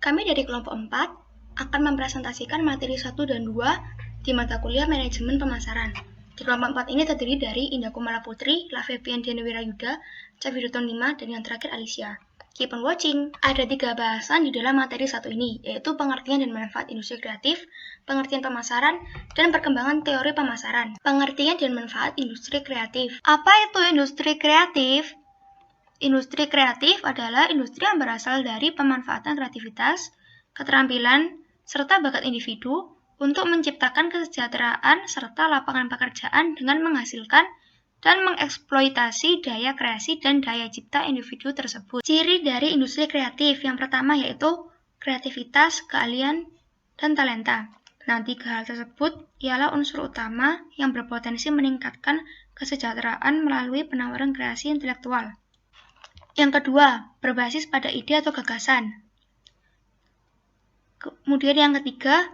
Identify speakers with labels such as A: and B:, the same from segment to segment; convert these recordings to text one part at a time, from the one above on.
A: Kami dari kelompok 4 akan mempresentasikan materi 1 dan 2 di mata kuliah Manajemen Pemasaran. Di kelompok 4 ini terdiri dari Indah Kumala Putri, Lavevian Dian Wirayuda, Cafiruton 5, dan yang terakhir Alicia. Keep on watching! Ada 3 bahasan di dalam materi 1 ini, yaitu pengertian dan manfaat industri kreatif, pengertian pemasaran, dan perkembangan teori pemasaran. Pengertian dan manfaat industri kreatif. Apa itu industri kreatif? Industri kreatif adalah industri yang berasal dari pemanfaatan kreativitas, keterampilan, serta bakat individu untuk menciptakan kesejahteraan serta lapangan pekerjaan dengan menghasilkan dan mengeksploitasi daya kreasi dan daya cipta individu tersebut. Ciri dari industri kreatif yang pertama yaitu kreativitas, keahlian, dan talenta. Nah, 3 hal tersebut ialah unsur utama yang berpotensi meningkatkan kesejahteraan melalui penawaran kreasi intelektual. Yang kedua, berbasis pada ide atau gagasan. Kemudian yang ketiga,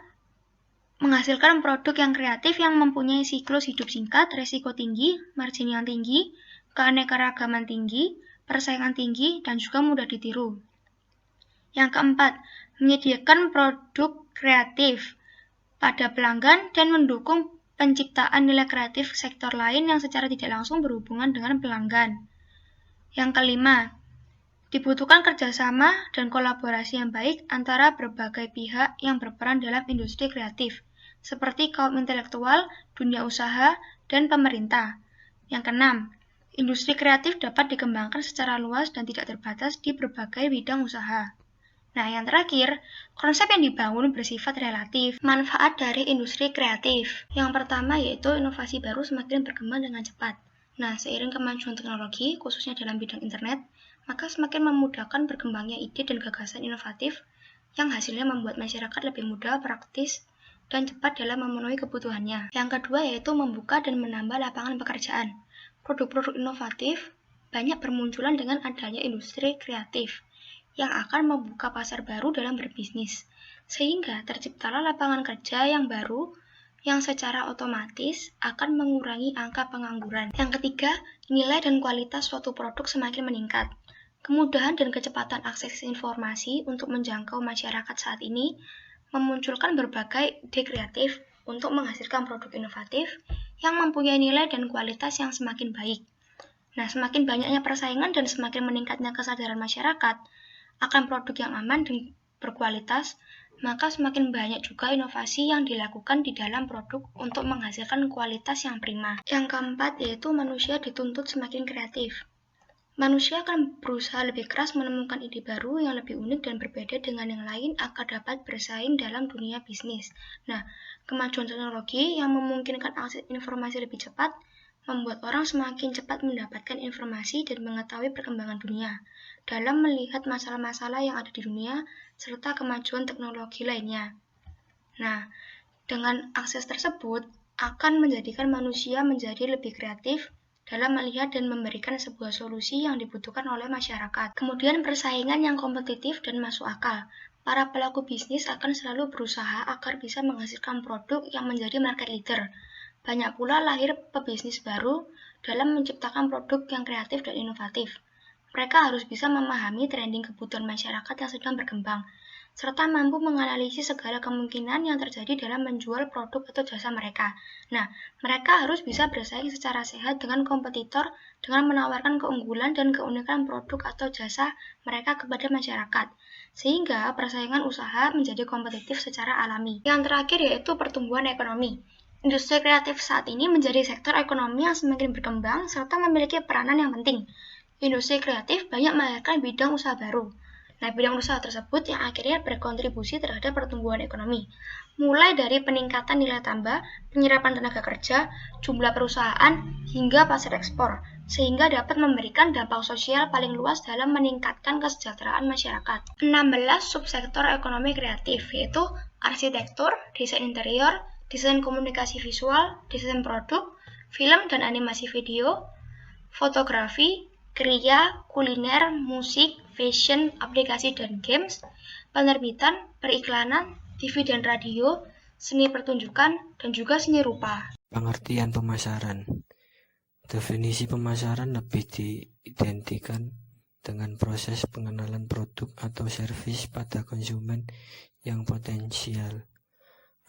A: menghasilkan produk yang kreatif yang mempunyai siklus hidup singkat, resiko tinggi, margin yang tinggi, keanekaragaman tinggi, persaingan tinggi, dan juga mudah ditiru. Yang keempat, menyediakan produk kreatif pada pelanggan dan mendukung penciptaan nilai kreatif sektor lain yang secara tidak langsung berhubungan dengan pelanggan. Yang kelima, dibutuhkan kerjasama dan kolaborasi yang baik antara berbagai pihak yang berperan dalam industri kreatif, seperti kaum intelektual, dunia usaha, dan pemerintah. Yang keenam, industri kreatif dapat dikembangkan secara luas dan tidak terbatas di berbagai bidang usaha. Nah, yang terakhir, konsep yang dibangun bersifat relatif. Manfaat dari industri kreatif. Yang pertama yaitu inovasi baru semakin berkembang dengan cepat. Nah, seiring kemajuan teknologi, khususnya dalam bidang internet, maka semakin memudahkan berkembangnya ide dan gagasan inovatif yang hasilnya membuat masyarakat lebih mudah, praktis, dan cepat dalam memenuhi kebutuhannya. Yang kedua yaitu membuka dan menambah lapangan pekerjaan. Produk-produk inovatif banyak bermunculan dengan adanya industri kreatif yang akan membuka pasar baru dalam berbisnis, sehingga terciptalah lapangan kerja yang baru yang secara otomatis akan mengurangi angka pengangguran. Yang ketiga, nilai dan kualitas suatu produk semakin meningkat. Kemudahan dan kecepatan akses informasi untuk menjangkau masyarakat saat ini memunculkan berbagai ide kreatif untuk menghasilkan produk inovatif yang mempunyai nilai dan kualitas yang semakin baik. Nah, semakin banyaknya persaingan dan semakin meningkatnya kesadaran masyarakat akan produk yang aman dan berkualitas, maka semakin banyak juga inovasi yang dilakukan di dalam produk untuk menghasilkan kualitas yang prima. Yang keempat yaitu manusia dituntut semakin kreatif. Manusia akan berusaha lebih keras menemukan ide baru yang lebih unik dan berbeda dengan yang lain agar dapat bersaing dalam dunia bisnis. Nah, kemajuan teknologi yang memungkinkan akses informasi lebih cepat membuat orang semakin cepat mendapatkan informasi dan mengetahui perkembangan dunia dalam melihat masalah-masalah yang ada di dunia serta kemajuan teknologi lainnya. Nah, dengan akses tersebut akan menjadikan manusia menjadi lebih kreatif dalam melihat dan memberikan sebuah solusi yang dibutuhkan oleh masyarakat. Kemudian persaingan yang kompetitif dan masuk akal. Para pelaku bisnis akan selalu berusaha agar bisa menghasilkan produk yang menjadi market leader. Banyak pula lahir pebisnis baru dalam menciptakan produk yang kreatif dan inovatif. Mereka harus bisa memahami trending kebutuhan masyarakat yang sedang berkembang, serta mampu menganalisis segala kemungkinan yang terjadi dalam menjual produk atau jasa mereka. Nah, mereka harus bisa bersaing secara sehat dengan kompetitor dengan menawarkan keunggulan dan keunikan produk atau jasa mereka kepada masyarakat, sehingga persaingan usaha menjadi kompetitif secara alami. Yang terakhir yaitu pertumbuhan ekonomi. Industri kreatif saat ini menjadi sektor ekonomi yang semakin berkembang serta memiliki peranan yang penting. Industri kreatif banyak melahirkan bidang usaha baru. Nah, bidang usaha tersebut yang akhirnya berkontribusi terhadap pertumbuhan ekonomi. Mulai dari peningkatan nilai tambah, penyerapan tenaga kerja, jumlah perusahaan, hingga pasar ekspor, sehingga dapat memberikan dampak sosial paling luas dalam meningkatkan kesejahteraan masyarakat. 16 subsektor ekonomi kreatif, yaitu arsitektur, desain interior, desain komunikasi visual, desain produk, film dan animasi video, fotografi, kriya, kuliner, musik, fashion, aplikasi dan games, penerbitan, periklanan, TV dan radio, seni pertunjukan, dan juga seni rupa.
B: Pengertian pemasaran. Definisi pemasaran lebih diidentikan dengan proses pengenalan produk atau servis pada konsumen yang potensial.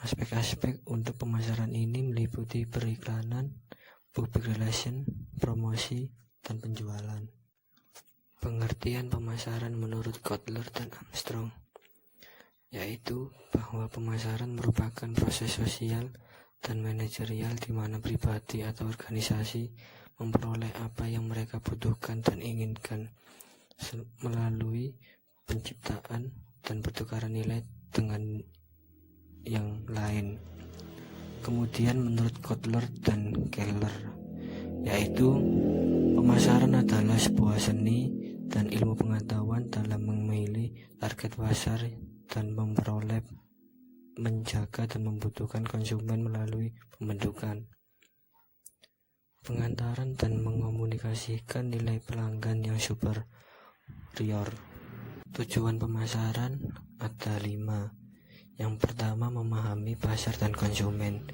B: Aspek-aspek untuk pemasaran ini meliputi periklanan, public relation, promosi, dan penjualan. Pengertian pemasaran menurut Kotler dan Armstrong, yaitu bahwa pemasaran merupakan proses sosial dan manajerial di mana pribadi atau organisasi memperoleh apa yang mereka butuhkan dan inginkan melalui penciptaan dan pertukaran nilai dengan yang lain. Kemudian menurut Kotler dan Keller, yaitu pemasaran adalah sebuah seni dan ilmu pengetahuan dalam memilih target pasar dan memperoleh, menjaga dan membutuhkan konsumen melalui pembentukan, pengantaran dan mengomunikasikan nilai pelanggan yang superior. Tujuan pemasaran ada 5. Yang pertama, memahami pasar dan konsumen.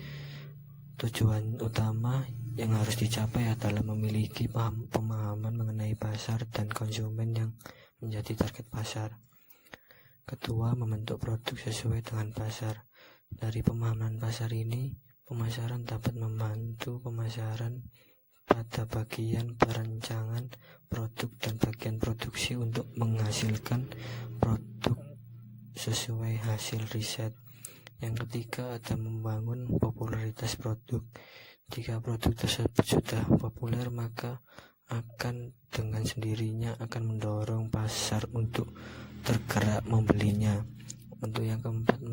B: Tujuan utama yang harus dicapai adalah memiliki pemahaman mengenai pasar dan konsumen yang menjadi target pasar. Kedua, membentuk produk sesuai dengan pasar. Dari pemahaman pasar ini, pemasaran dapat membantu pemasaran pada bagian perancangan produk dan bagian produksi untuk menghasilkan produk sesuai hasil riset. Yang ketiga, ada membangun popularitas produk. Jika produk tersebut sudah populer, maka akan dengan sendirinya akan mendorong pasar untuk tergerak membelinya. Untuk yang keempat,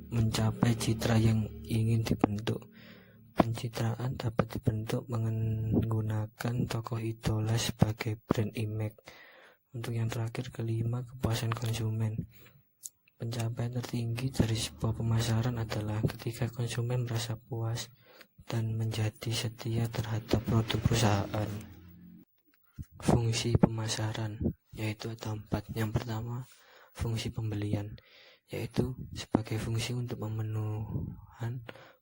B: mencapai citra yang ingin dibentuk. Pencitraan dapat dibentuk menggunakan tokoh idola sebagai brand image. Untuk yang terakhir, kelima, kepuasan konsumen. Pencapaian tertinggi dari sebuah pemasaran adalah ketika konsumen merasa puas dan menjadi setia terhadap produk perusahaan. Fungsi pemasaran, yaitu ada 4. Yang pertama, fungsi pembelian, yaitu sebagai fungsi untuk memenuhi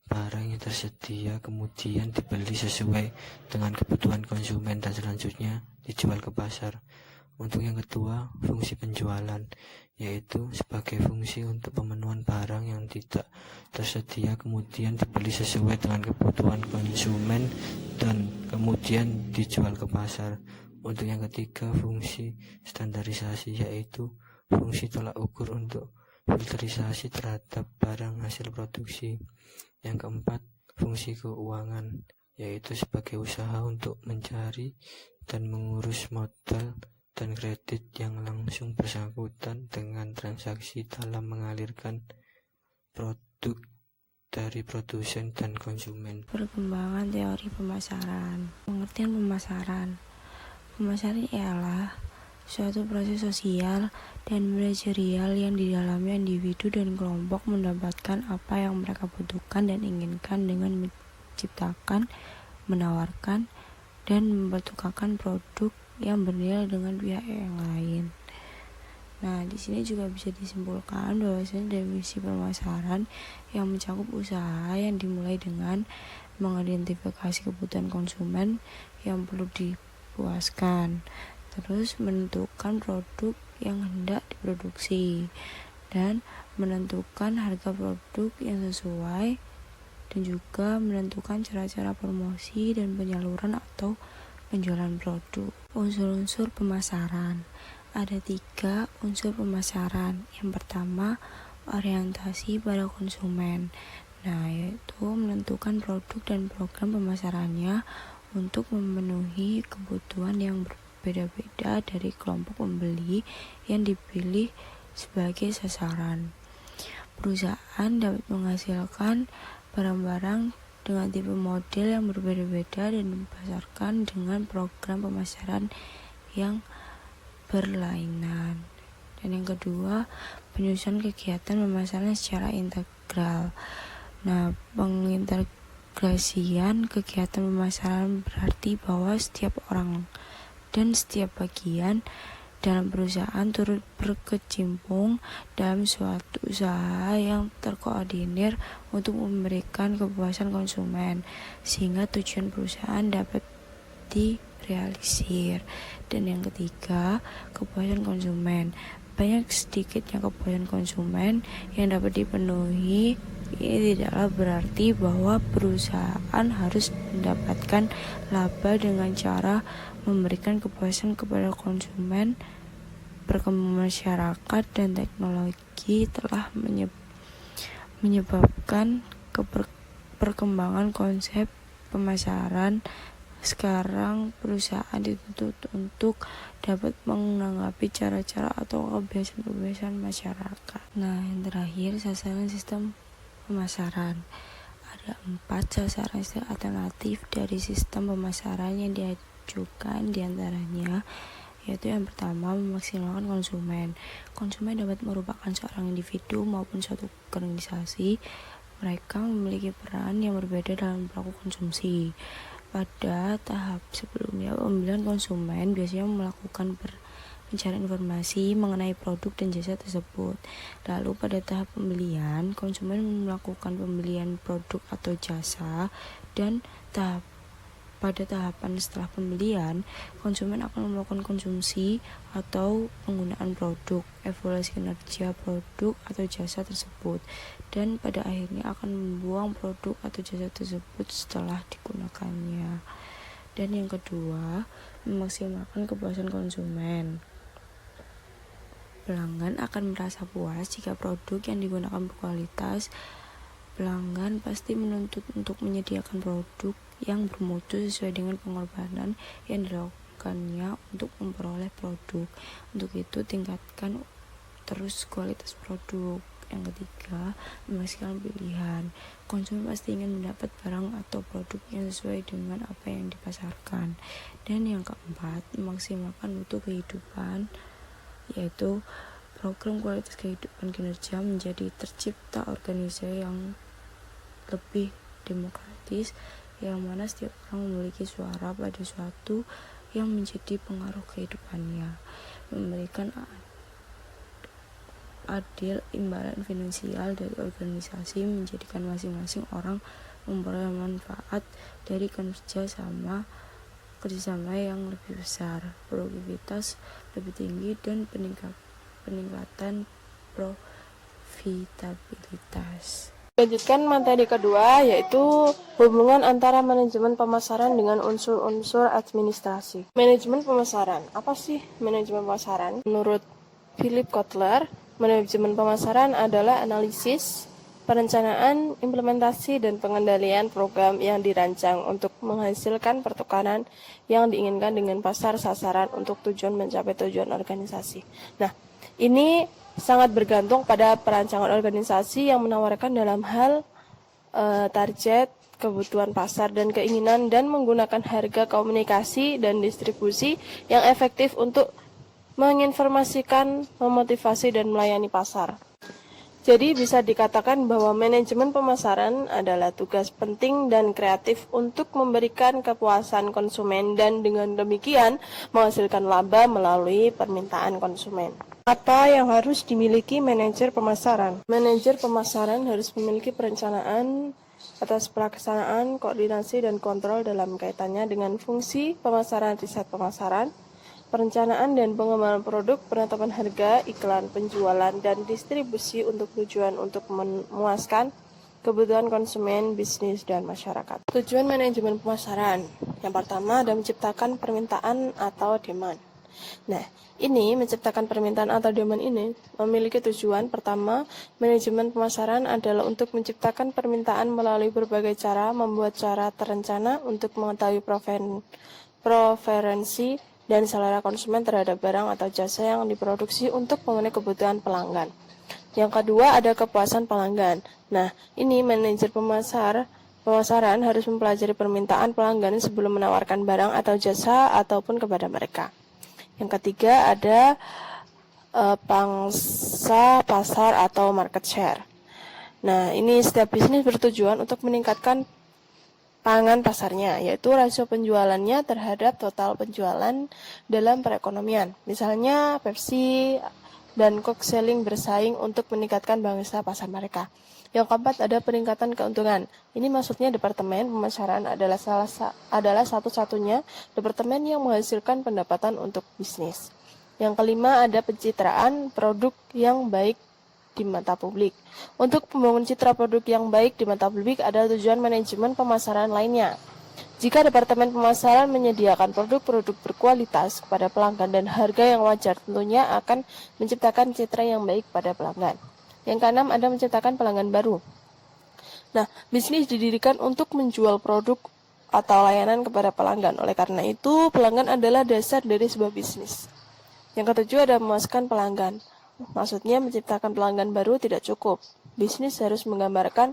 B: barang yang tersedia kemudian dibeli sesuai dengan kebutuhan konsumen dan selanjutnya dijual ke pasar. Untuk yang kedua, fungsi penjualan, yaitu sebagai fungsi untuk pemenuhan barang yang tidak tersedia kemudian dibeli sesuai dengan kebutuhan konsumen dan kemudian dijual ke pasar. Untuk yang ketiga, fungsi standarisasi, yaitu fungsi tolak ukur untuk filterisasi terhadap barang hasil produksi. Yang keempat, fungsi keuangan, yaitu sebagai usaha untuk mencari dan mengurus modal dan kredit yang langsung bersangkutan dengan transaksi dalam mengalirkan produk dari produsen dan konsumen.
C: Perkembangan teori pemasaran. Pengertian pemasaran. Pemasaran ialah suatu proses sosial dan manajerial yang di dalamnya individu dan kelompok mendapatkan apa yang mereka butuhkan dan inginkan dengan menciptakan, menawarkan, dan mempertukarkan produk yang bernilai dengan pihak yang lain. Nah, di sini juga bisa disimpulkan bahwasanya definisi pemasaran yang mencakup usaha yang dimulai dengan mengidentifikasi kebutuhan konsumen yang perlu dipuaskan, terus menentukan produk yang hendak diproduksi, dan menentukan harga produk yang sesuai, dan juga menentukan cara-cara promosi dan penyaluran atau penjualan produk. Unsur-unsur pemasaran. Ada 3 unsur pemasaran. Yang pertama, orientasi pada konsumen. Nah, yaitu menentukan produk dan program pemasarannya untuk memenuhi kebutuhan yang berbeda-beda dari kelompok pembeli yang dipilih sebagai sasaran. Perusahaan dapat menghasilkan barang-barang dengan tipe model yang berbeda-beda dan dipasarkan dengan program pemasaran yang berlainan. Dan yang kedua, penyusunan kegiatan pemasaran secara integral. Nah, pengintegrasian kegiatan pemasaran berarti bahwa setiap orang dan setiap bagian dalam perusahaan turut berkecimpung dalam suatu usaha yang terkoordinir untuk memberikan kepuasan konsumen, sehingga tujuan perusahaan dapat realisir. Dan yang ketiga, kepuasan konsumen. Banyak sedikitnya kepuasan konsumen yang dapat dipenuhi. Ini tidaklah berarti bahwa perusahaan harus mendapatkan laba dengan cara memberikan kepuasan kepada konsumen. Perkembangan masyarakat dan teknologi telah menyebabkan perkembangan konsep pemasaran. Sekarang perusahaan dituntut untuk dapat menanggapi cara-cara atau kebiasaan-kebiasaan masyarakat. Nah, yang terakhir, sasaran sistem pemasaran. Ada 4 sasaran alternatif dari sistem pemasaran yang diajukan, diantaranya yaitu yang pertama, memaksimalkan konsumen. Konsumen dapat merupakan seorang individu maupun suatu organisasi. Mereka memiliki peran yang berbeda dalam pelaku konsumsi. Pada tahap sebelumnya, pembelian konsumen biasanya melakukan mencari informasi mengenai produk dan jasa tersebut. Lalu pada tahap pembelian, konsumen melakukan pembelian produk atau jasa, dan pada tahapan setelah pembelian, konsumen akan melakukan konsumsi atau penggunaan produk, evaluasi kinerja produk atau jasa tersebut, dan pada akhirnya akan membuang produk atau jasa tersebut setelah digunakannya. Dan yang kedua, memaksimalkan kepuasan konsumen. Pelanggan akan merasa puas jika produk yang digunakan berkualitas. Pelanggan pasti menuntut untuk menyediakan produk yang bermutu sesuai dengan pengorbanan yang dilakukannya untuk memperoleh produk. Untuk itu, tingkatkan terus kualitas produk. Yang ketiga, memastikan pilihan. Konsumen pasti ingin mendapat barang atau produk yang sesuai dengan apa yang dipasarkan. Dan yang keempat, memaksimalkan mutu kehidupan, yaitu program kualitas kehidupan kinerja menjadi tercipta organisasi yang lebih demokratis, yang mana setiap orang memiliki suara pada suatu yang menjadi pengaruh kehidupannya, memberikan adil imbalan finansial dari organisasi, menjadikan masing-masing orang memperoleh manfaat dari kerjasama yang lebih besar, produktivitas lebih tinggi, dan peningkatan profitabilitas.
D: Lanjutkan materi kedua, yaitu hubungan antara manajemen pemasaran dengan unsur-unsur administrasi. Manajemen pemasaran. Apa sih manajemen pemasaran? Menurut Philip Kotler, manajemen pemasaran adalah analisis, perencanaan, implementasi, dan pengendalian program yang dirancang untuk menghasilkan pertukaran yang diinginkan dengan pasar sasaran untuk tujuan mencapai tujuan organisasi. Nah, ini sangat bergantung pada perancangan organisasi yang menawarkan dalam hal target, kebutuhan pasar, dan keinginan, dan menggunakan harga komunikasi dan distribusi yang efektif untuk menginformasikan, memotivasi, dan melayani pasar. Jadi bisa dikatakan bahwa manajemen pemasaran adalah tugas penting dan kreatif untuk memberikan kepuasan konsumen dan dengan demikian menghasilkan laba melalui permintaan konsumen. Apa yang harus dimiliki manajer pemasaran? Manajer pemasaran harus memiliki perencanaan atas pelaksanaan, koordinasi, dan kontrol dalam kaitannya dengan fungsi pemasaran, riset pemasaran, perencanaan dan pengembangan produk, penetapan harga, iklan, penjualan, dan distribusi untuk tujuan untuk memuaskan kebutuhan konsumen, bisnis, dan masyarakat. Tujuan manajemen pemasaran. Yang pertama adalah menciptakan permintaan atau demand. Nah, ini menciptakan permintaan atau demand ini memiliki tujuan. Pertama, manajemen pemasaran adalah untuk menciptakan permintaan melalui berbagai cara, membuat cara terencana untuk mengetahui preferensi dan selera konsumen terhadap barang atau jasa yang diproduksi untuk memenuhi kebutuhan pelanggan. Yang kedua ada kepuasan pelanggan. Nah, ini manajer pemasaran harus mempelajari permintaan pelanggan sebelum menawarkan barang atau jasa ataupun kepada mereka. Yang ketiga ada pangsa pasar atau market share. Nah, ini setiap bisnis bertujuan untuk meningkatkan pangan pasarnya, yaitu rasio penjualannya terhadap total penjualan dalam perekonomian. Misalnya Pepsi dan co-selling bersaing untuk meningkatkan bangsa pasar mereka. Yang keempat ada peningkatan keuntungan. Ini maksudnya departemen pemasaran adalah satu-satunya departemen yang menghasilkan pendapatan untuk bisnis. Yang kelima ada pencitraan produk yang baik di mata publik. Untuk membangun citra produk yang baik di mata publik ada tujuan manajemen pemasaran lainnya. Jika departemen pemasaran menyediakan produk-produk berkualitas kepada pelanggan dan harga yang wajar, tentunya akan menciptakan citra yang baik pada pelanggan. Yang keenam ada menciptakan pelanggan baru. Nah, bisnis didirikan untuk menjual produk atau layanan kepada pelanggan. Oleh karena itu, pelanggan adalah dasar dari sebuah bisnis. Yang ketujuh ada memuaskan pelanggan. Maksudnya menciptakan pelanggan baru tidak cukup. Bisnis harus menggambarkan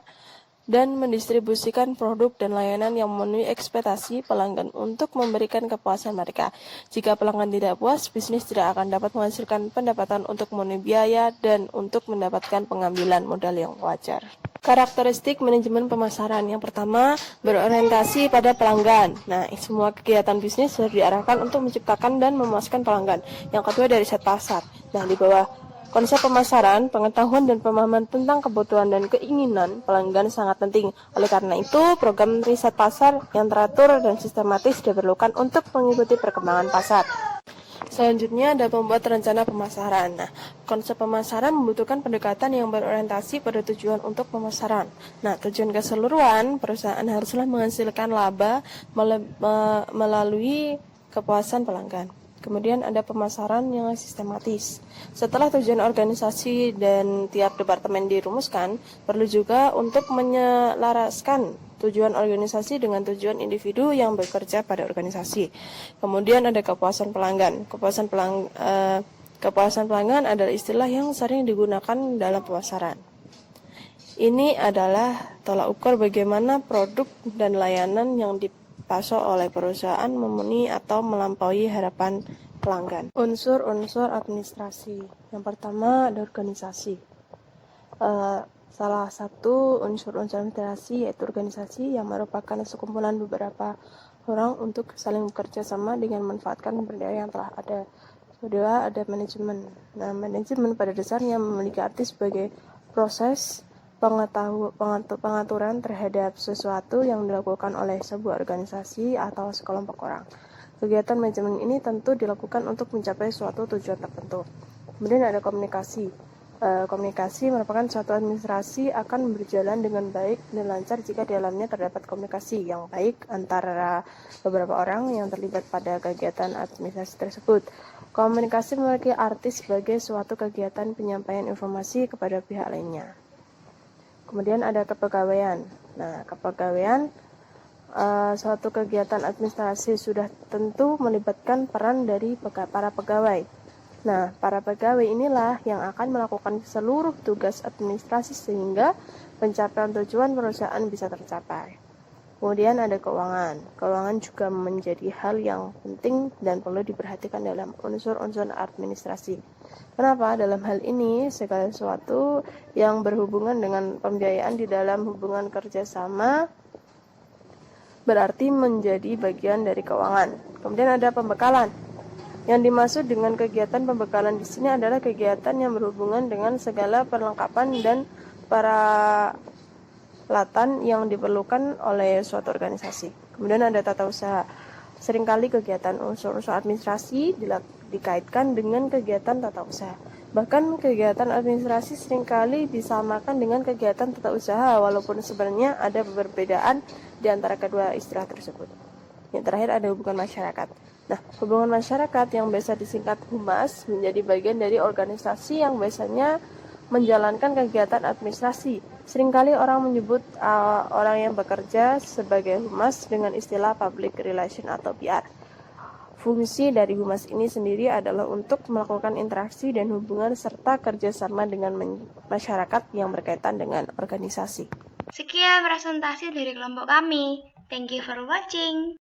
D: dan mendistribusikan produk dan layanan yang memenuhi ekspektasi pelanggan untuk memberikan kepuasan mereka. Jika pelanggan tidak puas, bisnis tidak akan dapat menghasilkan pendapatan untuk memenuhi biaya dan untuk mendapatkan pengambilan modal yang wajar. Karakteristik manajemen pemasaran. Yang pertama, berorientasi pada pelanggan. Nah, semua kegiatan bisnis harus diarahkan untuk menciptakan dan memuaskan pelanggan. Yang kedua, dari riset pasar. Nah, di bawah konsep pemasaran, pengetahuan dan pemahaman tentang kebutuhan dan keinginan pelanggan sangat penting. Oleh karena itu, program riset pasar yang teratur dan sistematis diperlukan untuk mengikuti perkembangan pasar. Selanjutnya ada membuat rencana pemasaran. Nah, konsep pemasaran membutuhkan pendekatan yang berorientasi pada tujuan untuk pemasaran. Nah, tujuan keseluruhan perusahaan haruslah menghasilkan laba melalui kepuasan pelanggan. Kemudian ada pemasaran yang sistematis. Setelah tujuan organisasi dan tiap departemen dirumuskan, perlu juga untuk menyelaraskan tujuan organisasi dengan tujuan individu yang bekerja pada organisasi. Kemudian ada kepuasan pelanggan. Kepuasan pelanggan adalah istilah yang sering digunakan dalam pemasaran. Ini adalah tolak ukur bagaimana produk dan layanan yang dipasok oleh perusahaan memenuhi atau melampaui harapan pelanggan. Unsur-unsur administrasi. Yang pertama ada organisasi. Salah satu unsur-unsur administrasi yaitu organisasi yang merupakan sekumpulan beberapa orang untuk saling bekerja sama dengan memanfaatkan sumber daya yang telah ada. Kedua ada manajemen. Nah, manajemen pada dasarnya memiliki arti sebagai proses pengaturan terhadap sesuatu yang dilakukan oleh sebuah organisasi atau sekelompok orang. Kegiatan manajemen ini tentu dilakukan untuk mencapai suatu tujuan tertentu. Kemudian ada komunikasi. Komunikasi merupakan suatu administrasi akan berjalan dengan baik dan lancar jika di dalamnya terdapat komunikasi yang baik antara beberapa orang yang terlibat pada kegiatan administrasi tersebut. Komunikasi memiliki arti sebagai suatu kegiatan penyampaian informasi kepada pihak lainnya. Kemudian ada kepegawaian. Nah, kepegawaian suatu kegiatan administrasi sudah tentu melibatkan peran dari para pegawai. Nah, para pegawai inilah yang akan melakukan seluruh tugas administrasi sehingga pencapaian tujuan perusahaan bisa tercapai. Kemudian ada keuangan. Keuangan juga menjadi hal yang penting dan perlu diperhatikan dalam unsur-unsur administrasi. Kenapa? Dalam hal ini, segala sesuatu yang berhubungan dengan pembiayaan di dalam hubungan kerjasama berarti menjadi bagian dari keuangan. Kemudian ada pembekalan. Yang dimaksud dengan kegiatan pembekalan di sini adalah kegiatan yang berhubungan dengan segala perlengkapan dan peralatan yang diperlukan oleh suatu organisasi. Kemudian ada tata usaha. Seringkali kegiatan unsur-unsur administrasi dikaitkan dengan kegiatan tata usaha. Bahkan kegiatan administrasi seringkali disamakan dengan kegiatan tata usaha, walaupun sebenarnya ada perbedaan di antara kedua istilah tersebut. Yang terakhir ada hubungan masyarakat. Nah, hubungan masyarakat yang biasa disingkat humas menjadi bagian dari organisasi yang biasanya menjalankan kegiatan administrasi. Seringkali orang menyebut orang yang bekerja sebagai humas dengan istilah public relation atau PR. Fungsi dari humas ini sendiri adalah untuk melakukan interaksi dan hubungan serta kerjasama dengan masyarakat yang berkaitan dengan organisasi.
A: Sekian presentasi dari kelompok kami. Thank you for watching.